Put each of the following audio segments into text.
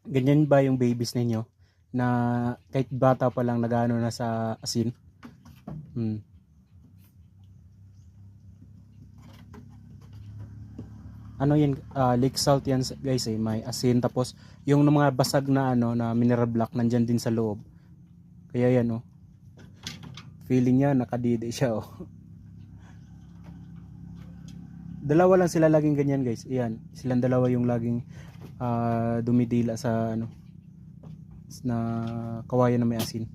Ganyan ba yung babies ninyo? Na kahit bata pa lang nagano na sa asin? Hmm. Ano yan, lake salt yan guys eh, may asin tapos yung mga basag na ano na mineral block nandyan din sa loob. Kaya yan oh. Feeling niya nakadidi siya oh. Dalawa lang sila laging ganyan guys. Iyan, silang dalawa yung laging dumidila sa ano na kawayan na may asin.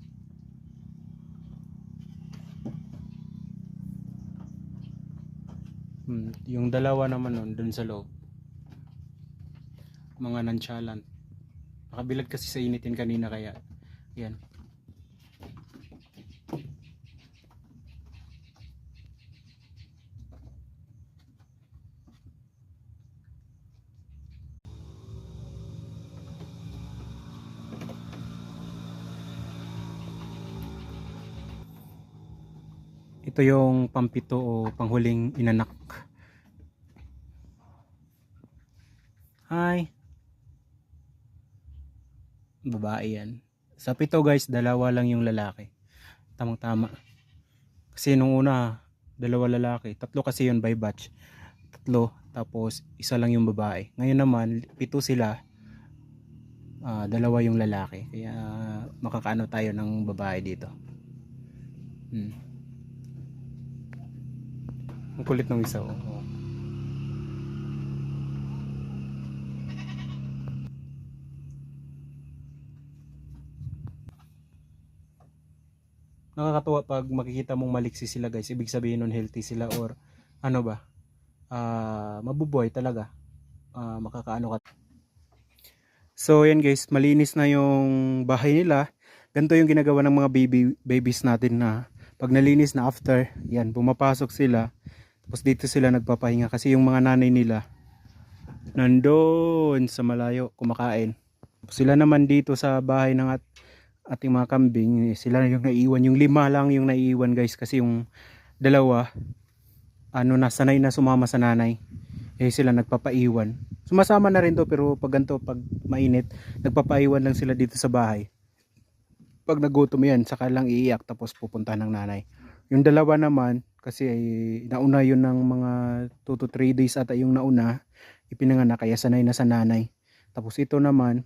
Yung dalawa naman nun dun sa loob. Mga nonchalant. Nakabilad kasi sa initin kanina kaya yan. Ito yung pampito o panghuling inanak. Hi. Babae yan. Sa pito guys, dalawa lang yung lalaki. Tamang tama. Kasi nung una, dalawa lalaki. Tatlo kasi yun by batch. Tatlo, tapos isa lang yung babae. Ngayon naman, pito sila. Dalawa yung lalaki. Kaya makakaano tayo ng babae dito. Ang kulit ng isa. Oh. Nakakatuwa pag makikita mong maliksi sila guys. Ibig sabihin nun healthy sila or ano ba? Mabubuhay talaga. Makakaano ka. So yan guys, malinis na yung bahay nila. Ganito yung ginagawa ng mga babies natin na pag nalinis na after, yan, pumapasok sila. Tapos dito sila nagpapahinga kasi yung mga nanay nila nandoon sa malayo kumakain. Sila naman dito sa bahay ng ating mga kambing, sila yung naiiwan. Yung 5 lang yung naiiwan guys kasi yung dalawa nasanay na sumama sa nanay. Sila nagpapaiwan. Sumasama na rin to pero pag ganito, pag mainit, nagpapaiwan lang sila dito sa bahay. Pag nagutom yan, saka lang iiyak tapos pupunta ng nanay. Yung dalawa naman, kasi nauna yun ng mga 2 to 3 days ata yung nauna, ipinanganak kaya sanay na sa nanay. Tapos ito naman,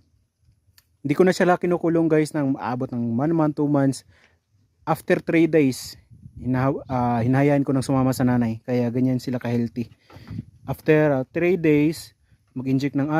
hindi ko na siya kinukulong guys ng maabot ng 1 month, 2 months. After 3 days, hinahayaan ko ng sumama sa nanay. Kaya ganyan sila ka-healthy. After 3 days, mag-inject ng iron.